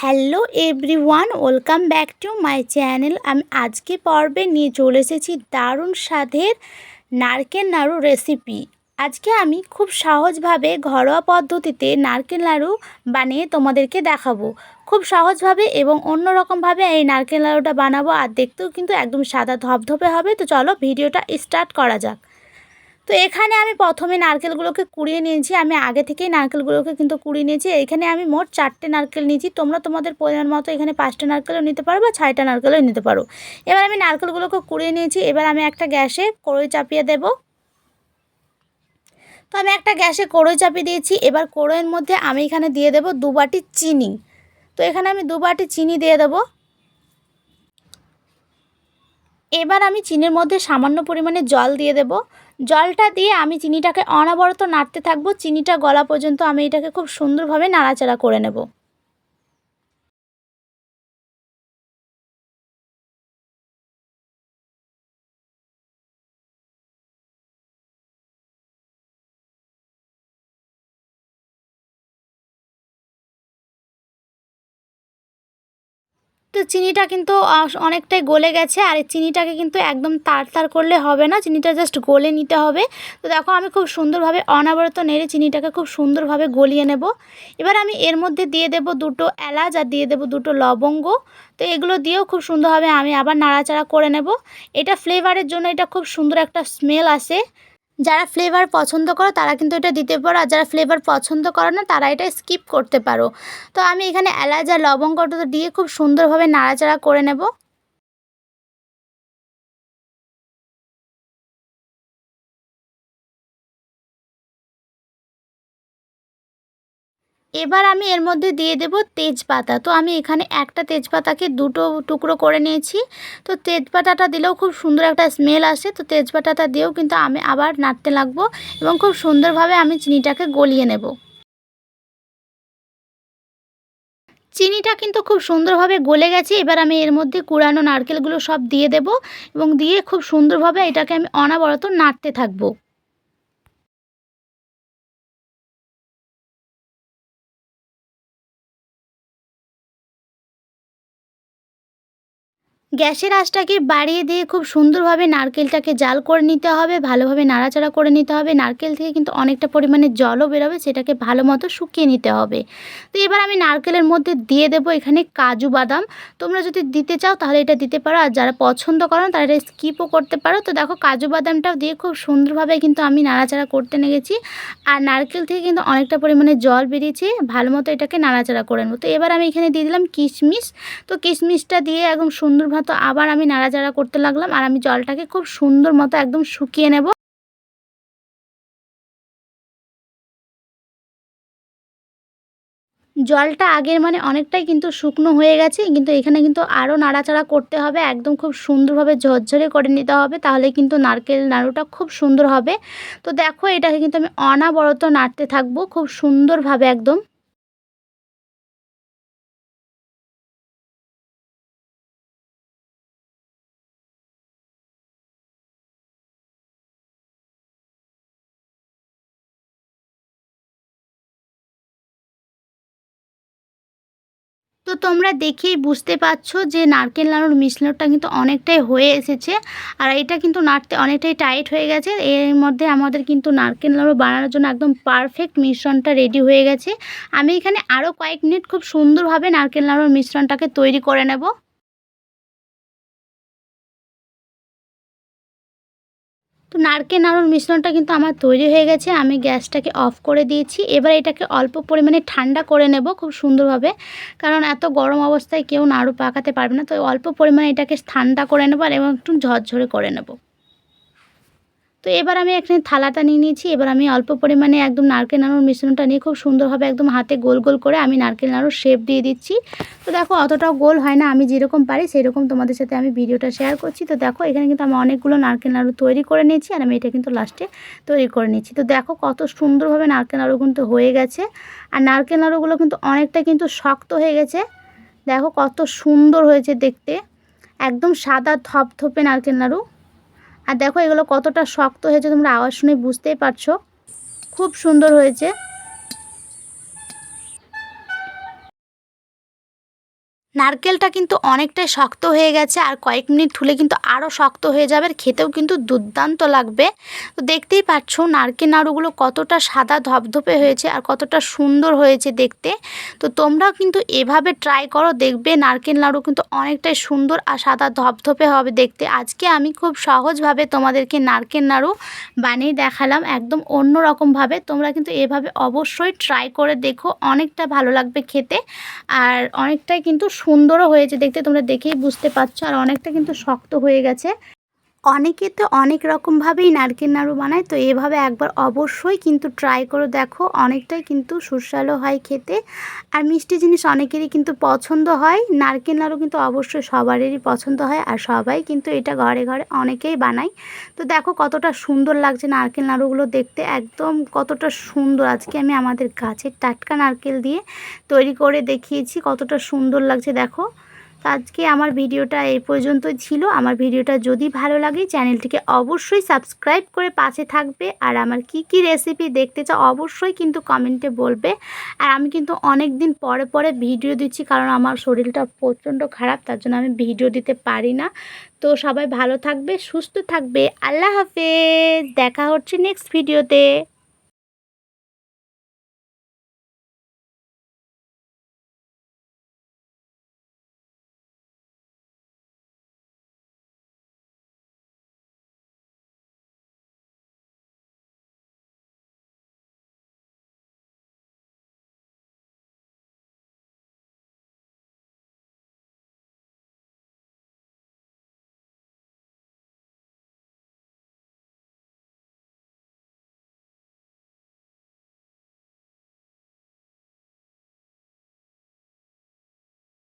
Hello everyone, welcome back to my channel. আমি আজকে পর্বে নিয়ে চলে এসেছি দারুণ স্বাদের নারকেল নাড়ু রেসিপি। আজকে আমি খুব সহজভাবে ঘরোয়া পদ্ধতিতে নারকেল নাড়ু বানিয়ে তোমাদেরকে দেখাবো। খুব সহজভাবে এবং অন্যরকমভাবে এই নারকেল নাড়ুটা বানাবো, আর দেখতেও কিন্তু একদম সাদা ধপধপে হবে। তো চলো ভিডিওটা স্টার্ট করা যাক। তো এখানে আমি প্রথমে নারকেলগুলোকে কুড়িয়ে নিয়েছি। আমি আগে থেকেই নারকেলগুলোকে কিন্তু কুড়িয়ে নিয়েছি। এখানে আমি মোট 4টে নারকেল নিয়েছি। তোমরা তোমাদের পরিমাণ মতো এখানে 5টা নারকেলও নিতে পারো বা 6টা নারকেলও নিতে পারো। এবার আমি নারকেলগুলোকে কুড়িয়ে নিয়েছি। এবার আমি একটা গ্যাসে কড়াই চাপিয়ে দেব। তো আমি একটা গ্যাসে কড়াই চাপিয়ে দিয়েছি। এবার কড়াইয়ের মধ্যে আমি এখানে দিয়ে দেব 2 বাটি চিনি। তো এখানে আমি 2 বাটি চিনি দিয়ে দেবো। এবার আমি চিনির মধ্যে সামান্য পরিমাণে জল দিয়ে দেব। জলটা দিয়ে আমি চিনিটাকে অনবরত নাড়তে থাকবো। চিনিটা গলা পর্যন্ত আমি এটাকে খুব সুন্দরভাবে নাড়াচাড়া করে নেব। তো চিনিটা কিন্তু অনেকটাই গলে গেছে, আর এই চিনিটাকে কিন্তু একদম তার করলে হবে না, চিনিটা জাস্ট গলে নিতে হবে। তো দেখো আমি খুব সুন্দরভাবে অনবরত নেড়ে চিনিটাকে খুব সুন্দরভাবে গলিয়ে নেব। এবার আমি এর মধ্যে দিয়ে দেব 2টো এলাচ আর দিয়ে দেব 2টো লবঙ্গ। তো এগুলো দিয়েও খুব সুন্দরভাবে আমি আবার নাড়াচাড়া করে নেব। এটা ফ্লেভারের জন্য এটা খুব সুন্দর একটা স্মেল আসে। যারা ফ্লেভার পছন্দ করো তারা কিন্তু এটা দিতে পারো, আর যারা ফ্লেভার পছন্দ করো না তারা এটা স্কিপ করতে পারো। তো আমি এখানে এলাচ আর লবঙ্গটা দিয়ে খুব সুন্দরভাবে নাড়াচাড়া করে নেব। এবার আমি এর মধ্যে দিয়ে দেব তেজপাতা। তো আমি এখানে একটা তেজপাতাকে 2টো টুকরো করে নিয়েছি। তো তেজপাতাটা দিলেও খুব সুন্দর একটা স্মেল আসে। তো তেজপাতাটা দিয়েও কিন্তু আমি আবার নাড়তে লাগবো এবং খুব সুন্দরভাবে আমি চিনিটাকে গলিয়ে নেব। চিনিটা কিন্তু খুব সুন্দরভাবে গলে গেছে। এবার আমি এর মধ্যে কুড়ানো নারকেলগুলো সব দিয়ে দেব এবং দিয়ে খুব সুন্দরভাবে এটাকে আমি অনবরত নাড়তে থাকবো। গ্যাসের আঁচটাকে বাড়িয়ে দিয়ে খুব সুন্দরভাবে নারকেলটাকে জাল করে নিতে হবে, ভালোভাবে নাড়াচাড়া করে নিতে হবে। নারকেল থেকে কিন্তু অনেকটা পরিমাণে জলও বেরোবে, সেটাকে ভালো মতো শুকিয়ে নিতে হবে। তো এবার আমি নারকেলের মধ্যে দিয়ে দেবো এখানে কাজু বাদাম। তোমরা যদি দিতে চাও তাহলে এটা দিতে পারো, আর যারা পছন্দ করো না তারা এটা স্কিপও করতে পারো। তো দেখো কাজু বাদামটাও দিয়ে খুব সুন্দরভাবে কিন্তু আমি নাড়াচাড়া করতে লেগেছি, আর নারকেল থেকে কিন্তু অনেকটা পরিমাণে জল বেরিয়েছে। ভালো মতো এটাকে নাড়াচাড়া করে নেবো। তো এবার আমি এখানে দিয়ে দিলাম কিশমিশ। তো কিশমিশটা দিয়ে একদম সুন্দর মতো আবার আমি নাড়াচাড়া করতে লাগলাম, আর আমি জলটাকে খুব সুন্দর মতো একদম শুকিয়ে নেব। জলটা আগের মানে অনেকটাই কিন্তু শুকনো হয়ে গেছে, কিন্তু এখানে কিন্তু আরও নাড়াচাড়া করতে হবে, একদম খুব সুন্দরভাবে ঝরঝরে করে নিতে হবে, তাহলে কিন্তু নারকেল নাড়ুটা খুব সুন্দর হবে। তো দেখো এটাকে কিন্তু আমি অনবরত নাড়তে থাকবো খুব সুন্দরভাবে একদম। তো তোমরা দেখেই বুঝতে পারছো যে নারকেল নাড়ুর মিশ্রণটা কিন্তু অনেকটাই হয়ে এসেছে, আর এটা কিন্তু নাড়তে অনেকটাই টাইট হয়ে গেছে। এর মধ্যে আমাদের কিন্তু নারকেল নাড়ু বানানোর জন্য একদম পারফেক্ট মিশ্রণটা রেডি হয়ে গেছে। আমি এখানে আরও কয়েক মিনিট খুব সুন্দরভাবে নারকেল নাড়ুর মিশ্রণটাকে তৈরি করে নেব। তো নারকেল নাড়ুর মিশ্রণটা কিন্তু আমার তৈরি হয়ে গেছে। আমি গ্যাসটাকে অফ করে দিয়েছি। এবার এটাকে অল্প পরিমাণে ঠান্ডা করে নেব খুব সুন্দরভাবে, কারণ এত গরম অবস্থায় কেউ নাড়ু পাকাতে পারবে না। তো অল্প পরিমাণে এটাকে ঠান্ডা করে নেব আর এবং একটু ঝরঝরে করে নেব। তো এবার আমি এখানে থালাটা নিয়ে নিয়েছি। এবার আমি অল্প পরিমাণে একদম নারকেল নাড়ুর মিশ্রণটা নিয়ে খুব সুন্দরভাবে একদম হাতে গোল গোল করে আমি নারকেল নাড়ুর শেপ দিয়ে দিচ্ছি। তো দেখো অতটাও গোল হয় না, আমি যেরকম পারি সেরকম তোমাদের সাথে আমি ভিডিওটা শেয়ার করছি। তো দেখো এখানে কিন্তু আমি অনেকগুলো নারকেল নাড়ু তৈরি করে নিয়েছি, আর আমি এটা কিন্তু লাস্টে তৈরি করে নিচ্ছি। তো দেখো কত সুন্দরভাবে নারকেল নাড়ু কিন্তু হয়ে গেছে, আর নারকেল নাড়ুগুলো কিন্তু অনেকটা কিন্তু শক্ত হয়ে গেছে। দেখো কত সুন্দর হয়েছে দেখতে, একদম সাদা ধপধপে নারকেল নাড়ু। আর দেখো এগুলো কতটা শক্ত হয়েছে, তোমরা আওয়াজ শুনে বুঝতেই পারছো। খুব সুন্দর হয়েছে। নারকেলটা কিন্তু অনেকটাই শক্ত হয়ে গেছে, আর কয়েক মিনিট হলে কিন্তু আরও শক্ত হয়ে যাবে, আর খেতেও কিন্তু দুর্দান্ত লাগবে। তো দেখতেই পাচ্ছ নারকেল নাড়ুগুলো কতটা সাদা ধপধপে হয়েছে আর কতটা সুন্দর হয়েছে দেখতে। তো তোমরাও কিন্তু এভাবে ট্রাই করো, দেখবে নারকেল নাড়ু কিন্তু অনেকটাই সুন্দর আর সাদা ধপধপে হবে দেখতে। আজকে আমি খুব সহজভাবে তোমাদেরকে নারকেল নাড়ু বানিয়ে দেখালাম, একদম অন্য রকমভাবে। তোমরা কিন্তু এভাবে অবশ্যই ট্রাই করে দেখো, অনেকটা ভালো লাগবে খেতে, আর অনেকটাই কিন্তু সুন্দরও হয়েছে দেখতে, তোমরা দেখেই বুঝতে পারছো। আর অনেকটা কিন্তু শক্ত হয়ে গেছে। অনেকে তো অনেক রকমভাবেই নারকেল নাড়ু বানায়, তো এভাবে একবার অবশ্যই কিন্তু ট্রাই করে দেখো, অনেকটাই কিন্তু সুস্বাদু হয় খেতে। আর মিষ্টি জিনিস অনেকেরই কিন্তু পছন্দ হয়, নারকেল নাড়ু কিন্তু অবশ্যই সবারই পছন্দ হয়, আর সবাই কিন্তু এটা ঘরে ঘরে অনেকেই বানায়। তো দেখো কতটা সুন্দর লাগছে নারকেল নাড়ুগুলো দেখতে, একদম কতটা সুন্দর। আজকে আমি আমাদের গাছের টাটকা নারকেল দিয়ে তৈরি করে দেখিয়েছি, কতটা সুন্দর লাগছে দেখো। তো আজকে আমার ভিডিওটা এই পর্যন্তই ছিল। আমার ভিডিওটা যদি ভালো লাগে চ্যানেলটিকে অবশ্যই সাবস্ক্রাইব করে পাশে থাকবে, আর আমার কি কি রেসিপি দেখতে চাও অবশ্যই কিন্তু কমেন্টে বলবে। আর আমি কিন্তু অনেক দিন পরে পরে ভিডিও দিচ্ছি, কারণ আমার শরীরটা প্রচণ্ড খারাপ, তার জন্য আমি ভিডিও দিতে পারি না। তো সবাই ভালো থাকবে, সুস্থ থাকবে, আল্লাহ হাফেজ, দেখা হচ্ছে নেক্সট ভিডিওতে।